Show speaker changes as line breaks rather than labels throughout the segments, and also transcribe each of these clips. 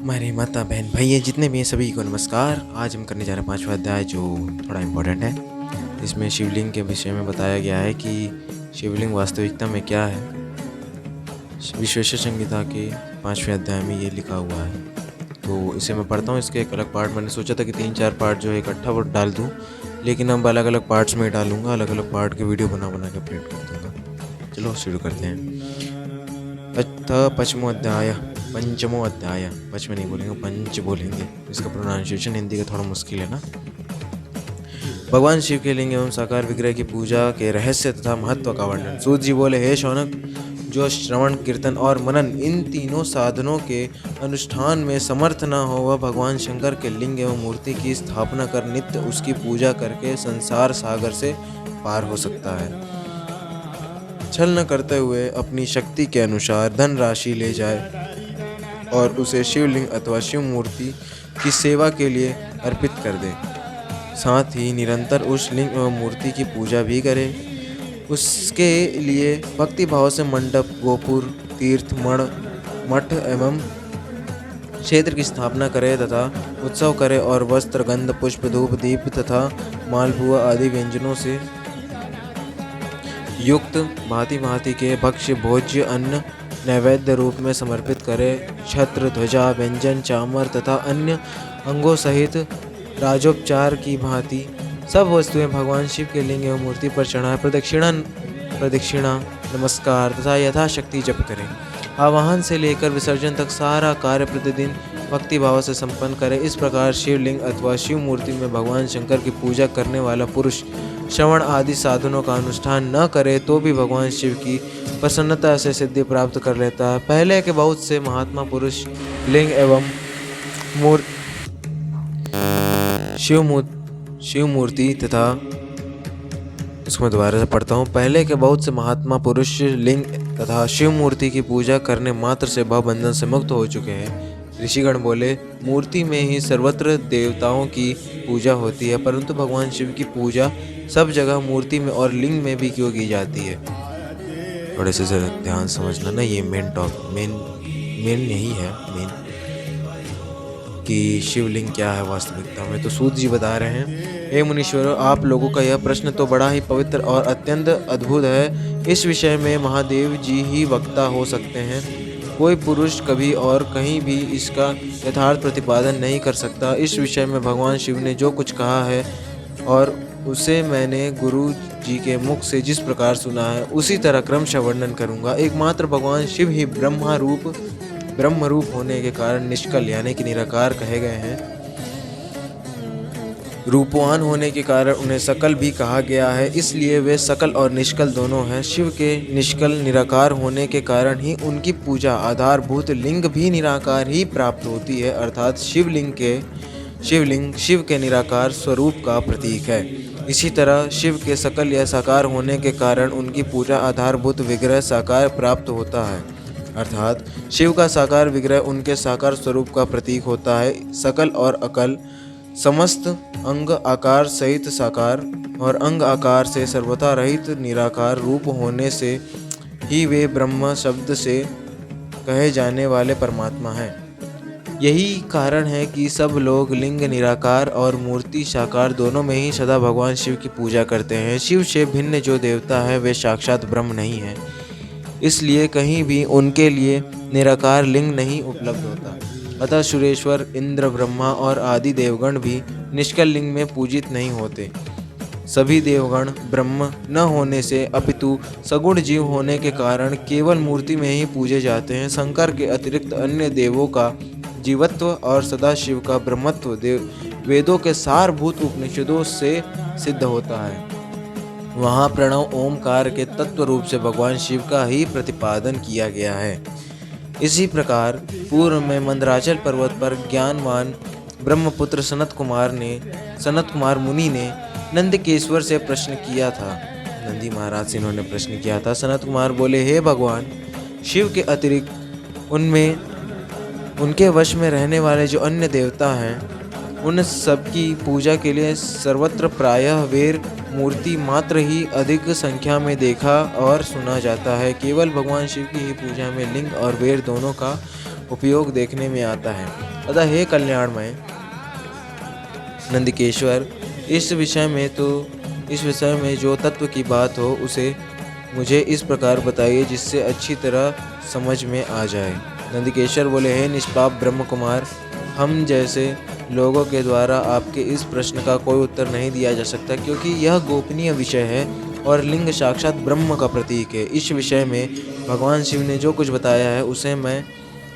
हमारे माता बहन भैया जितने भी हैं सभी को नमस्कार। आज हम करने जा रहे हैं 5वां अध्याय जो थोड़ा इम्पोर्टेंट है। इसमें शिवलिंग के विषय में बताया गया है कि शिवलिंग वास्तविकता में क्या है। विश्वेश्वर संहिता के 5वें अध्याय में ये लिखा हुआ है, तो इसे मैं पढ़ता हूँ। इसके एक अलग पार्ट मैंने सोचा था कि 3-4 पार्ट जो है इकट्ठा वो डाल दूँ, लेकिन अब अलग अलग पार्ट्स में डालूँगा। अलग अलग पार्ट के वीडियो बना के अपलोड कर दूँगा। चलो शुरू करते हैं। पंचमो अध्याय, पच में नहीं बोलेंगे, पंच बोलेंगे। इसका प्रोनाउंसिएशन हिंदी का थोड़ा मुश्किल है ना। भगवान शिव के लिंग एवं साकार विग्रह की पूजा के रहस्य तथा महत्व का वर्णन। सूत जी बोले, हे शौनक, जो श्रवण, कीर्तन और मनन इन तीनों साधनों के अनुष्ठान में समर्थ न हो, वह भगवान शंकर के लिंग एवं मूर्ति की स्थापना कर नित्य उसकी पूजा करके संसार सागर से पार हो सकता है। छल न करते हुए अपनी शक्ति के अनुसार धन राशि ले जाए और उसे शिवलिंग अथवा शिव मूर्ति की सेवा के लिए अर्पित कर दे। साथ ही निरंतर उस लिंग एवं मूर्ति की पूजा भी करे। उसके लिए भक्ति भाव से मंडप, गोपुर, तीर्थ, मठ एवं क्षेत्र की स्थापना करे तथा उत्सव करे और वस्त्र, गंध, पुष्प, धूप, दीप तथा मालपुआ आदि व्यंजनों से युक्त भांति भांति के भक्ष्य भोज्य अन्न नैवेद्य रूप में समर्पित करे। छत्र, ध्वजा, व्यंजन, चामर तथा अन्य अंगों सहित राजोपचार की भांति सब वस्तुएं भगवान शिव के लिंग एवं मूर्ति पर चढ़ाए प्रदक्षिणा, नमस्कार तथा यथाशक्ति जप करें। आवाहन से लेकर विसर्जन तक सारा कार्य प्रतिदिन भक्ति भाव से संपन्न करे। इस प्रकार शिवलिंग अथवा शिव मूर्ति में भगवान शंकर की पूजा करने वाला पुरुष श्रवण आदि साधनों का अनुष्ठान न करे तो भी भगवान शिव की प्रसन्नता से सिद्धि प्राप्त कर लेता है। पहले के बहुत से महात्मा पुरुष लिंग एवं शिव मूर्ति तथा इसको मैं दोबारा से पढ़ता हूँ। पहले के बहुत से महात्मा पुरुष लिंग तथा शिव मूर्ति की पूजा करने मात्र से भव बंधन से मुक्त हो चुके हैं। ऋषिगण बोले, मूर्ति में ही सर्वत्र देवताओं की पूजा होती है, परंतु भगवान शिव की पूजा सब जगह मूर्ति में और लिंग में भी क्यों की जाती है। थोड़े से जरा ध्यान समझना ना, ये मेन यही है कि शिवलिंग क्या है वास्तविकता में। तो सूत जी बता रहे हैं, हे मुनीश्वरों, आप लोगों का यह प्रश्न तो बड़ा ही पवित्र और अत्यंत अद्भुत है। इस विषय में महादेव जी ही वक्ता हो सकते हैं। कोई पुरुष कभी और कहीं भी इसका यथार्थ प्रतिपादन नहीं कर सकता। इस विषय में भगवान शिव ने जो कुछ कहा है और उसे मैंने गुरु जी के मुख से जिस प्रकार सुना है, उसी तरह क्रमशः वर्णन करूँगा। एकमात्र भगवान शिव ही ब्रह्म रूप होने के कारण निष्कल यानी कि निराकार कहे गए हैं। रूपवान होने के कारण उन्हें सकल भी कहा गया है, इसलिए वे सकल और निष्कल दोनों हैं। शिव के निष्कल निराकार होने के कारण ही उनकी पूजा आधारभूत लिंग भी निराकार ही प्राप्त होती है, अर्थात शिवलिंग शिव के निराकार स्वरूप का प्रतीक है। इसी तरह शिव के सकल या साकार होने के कारण उनकी पूजा आधारभूत विग्रह साकार प्राप्त होता है, अर्थात शिव का साकार विग्रह उनके साकार स्वरूप का प्रतीक होता है। सकल और अकल समस्त अंग आकार सहित साकार और अंग आकार से सर्वथा रहित निराकार रूप होने से ही वे ब्रह्म शब्द से कहे जाने वाले परमात्मा हैं। यही कारण है कि सब लोग लिंग निराकार और मूर्ति साकार दोनों में ही सदा भगवान शिव की पूजा करते हैं। शिव से भिन्न जो देवता है वे साक्षात ब्रह्म नहीं है, इसलिए कहीं भी उनके लिए निराकार लिंग नहीं उपलब्ध होता। अतः सुरेश्वर, इंद्र, ब्रह्मा और आदि देवगण भी निष्कल लिंग में पूजित नहीं होते। सभी देवगण ब्रह्म न होने से अपितु सगुण जीव होने के कारण केवल मूर्ति में ही पूजे जाते हैं। शंकर के अतिरिक्त अन्य देवों का जीवत्व और सदाशिव का ब्रह्मत्व वेदों के सारभूत उपनिषदों से सिद्ध होता है। वहाँ प्रणव ओमकार के तत्व रूप से भगवान शिव का ही प्रतिपादन किया गया है। इसी प्रकार पूर्व में मंदराचल पर्वत पर ज्ञानवान ब्रह्मपुत्र सनत कुमार मुनि ने नंदकेश्वर से प्रश्न किया था। नंदी महाराज से इन्होंने प्रश्न किया था। सनत कुमार बोले, हे भगवान, शिव के अतिरिक्त उनके वश में रहने वाले जो अन्य देवता हैं, उन सबकी पूजा के लिए सर्वत्र प्रायः वेर मूर्ति मात्र ही अधिक संख्या में देखा और सुना जाता है। केवल भगवान शिव की ही पूजा में लिंग और वेर दोनों का उपयोग देखने में आता है। अतः हे कल्याणमय नंदिकेश्वर, इस विषय में जो तत्व की बात हो उसे मुझे इस प्रकार बताइए जिससे अच्छी तरह समझ में आ जाए। नंदिकेश्वर बोले, हे निष्पाप ब्रह्म कुमार, हम जैसे लोगों के द्वारा आपके इस प्रश्न का कोई उत्तर नहीं दिया जा सकता, क्योंकि यह गोपनीय विषय है और लिंग साक्षात ब्रह्म का प्रतीक है। इस विषय में भगवान शिव ने जो कुछ बताया है उसे मैं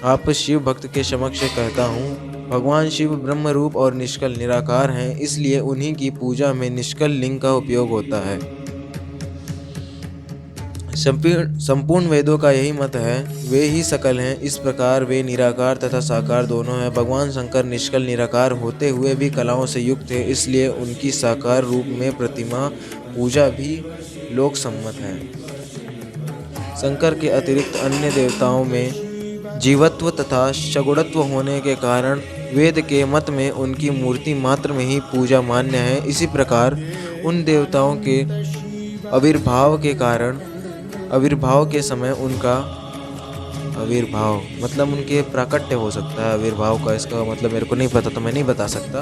आप शिव भक्त के समक्ष कहता हूँ। भगवान शिव ब्रह्म रूप और निष्कल निराकार हैं, इसलिए उन्हीं की पूजा में निष्कल लिंग का उपयोग होता है। संपूर्ण वेदों का यही मत है, वे ही सकल हैं। इस प्रकार वे निराकार तथा साकार दोनों हैं। भगवान शंकर निष्कल निराकार होते हुए भी कलाओं से युक्त है, इसलिए उनकी साकार रूप में प्रतिमा पूजा भी लोक सम्मत है। शंकर के अतिरिक्त अन्य देवताओं में जीवत्व तथा सगुणत्व होने के कारण वेद के मत में उनकी मूर्ति मात्र में ही पूजा मान्य है। इसी प्रकार उन देवताओं के आविर्भाव के समय उनका आविर्भाव मतलब उनके प्राकट्य हो सकता है। आविर्भाव का इसका मतलब मेरे को नहीं पता, तो मैं नहीं बता सकता।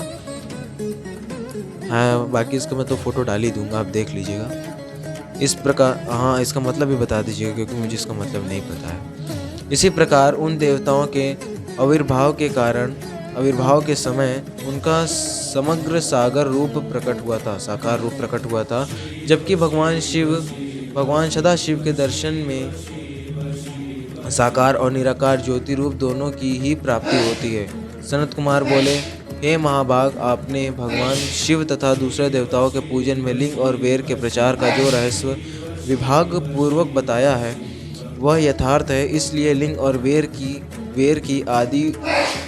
हाँ, बाकी इसका मैं तो फोटो डाल ही दूंगा, आप देख लीजिएगा। इस प्रकार हाँ, इसका मतलब भी बता दीजिएगा क्योंकि मुझे इसका मतलब नहीं पता है। इसी प्रकार उन देवताओं के आविर्भाव के समय उनका समग्र साकार रूप प्रकट हुआ था, जबकि भगवान सदाशिव के दर्शन में साकार और निराकार ज्योति रूप दोनों की ही प्राप्ति होती है। सनत कुमार बोले, हे महाभाग, आपने भगवान शिव तथा दूसरे देवताओं के पूजन में लिंग और वेर के प्रचार का जो रहस्य विभाग पूर्वक बताया है वह यथार्थ है। इसलिए लिंग और वेर की आदि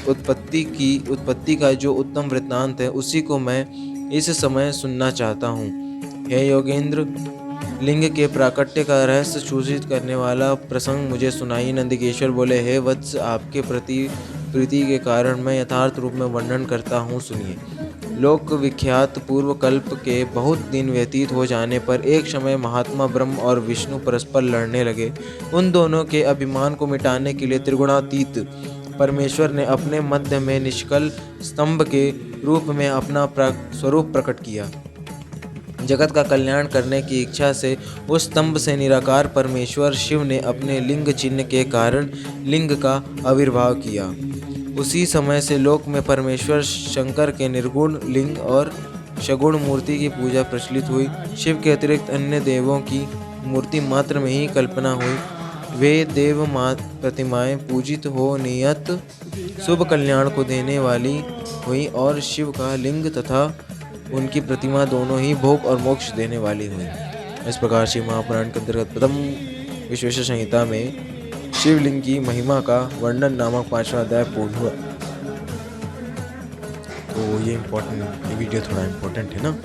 उत्पत्ति का जो उत्तम वृत्तांत है उसी को मैं इस समय सुनना चाहता हूँ। हे योगेंद्र, लिंग के प्राकट्य का रहस्य सूचित करने वाला प्रसंग मुझे सुनाइए। नंदिकेश्वर बोले, हे वत्स, आपके प्रति प्रीति के कारण मैं यथार्थ रूप में वर्णन करता हूँ, सुनिए। लोक विख्यात पूर्व कल्प के बहुत दिन व्यतीत हो जाने पर एक समय महात्मा ब्रह्म और विष्णु परस्पर लड़ने लगे। उन दोनों के अभिमान को मिटाने के लिए त्रिगुणातीत परमेश्वर ने अपने मध्य में निष्कल स्तंभ के रूप में अपना स्वरूप प्रकट किया। जगत का कल्याण करने की इच्छा से उस स्तंभ से निराकार परमेश्वर शिव ने अपने लिंग चिन्ह के कारण लिंग का आविर्भाव किया। उसी समय से लोक में परमेश्वर शंकर के निर्गुण लिंग और सगुण मूर्ति की पूजा प्रचलित हुई। शिव के अतिरिक्त अन्य देवों की मूर्ति मात्र में ही कल्पना हुई। वे देव प्रतिमाएं पूजित हो नियत शुभ कल्याण को देने वाली हुई और शिव का लिंग तथा उनकी प्रतिमा दोनों ही भोग और मोक्ष देने वाली हुई। इस प्रकार शिव महापुराण के अंतर्गत प्रथम विश्वेश्वर संहिता में शिवलिंग की महिमा का वर्णन नामक 5वां अध्याय पूर्ण हुआ। तो ये वीडियो थोड़ा इम्पोर्टेंट है ना।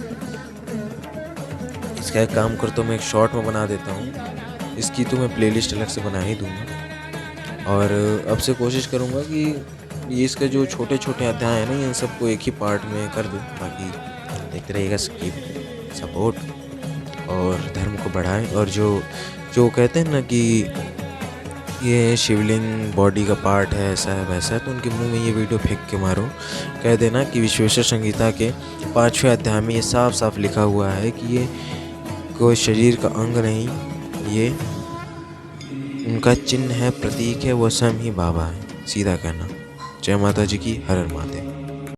इसका एक काम कर तो मैं एक शॉर्ट में बना देता हूँ, इसकी तो मैं प्लेलिस्ट अलग से बना ही दूँगा। और अब से कोशिश करूँगा कि ये इसके जो छोटे छोटे अध्याय हैं ना, इन सबको एक ही पार्ट में कर दूँ, ताकि देखते रहिएगा, सपोर्ट और धर्म को बढ़ाएं। और जो कहते हैं ना कि ये शिवलिंग बॉडी का पार्ट है, ऐसा है वैसा है, तो उनके मुंह में ये वीडियो फेंक के मारो। कह देना कि विश्वेश्वर संहिता के 5वें अध्याय में ये साफ साफ लिखा हुआ है कि ये कोई शरीर का अंग नहीं, ये उनका चिन्ह है, प्रतीक है, वो स्वयं ही बाबा है। सीधा कहना। जय माता जी की, हर हर महादेव।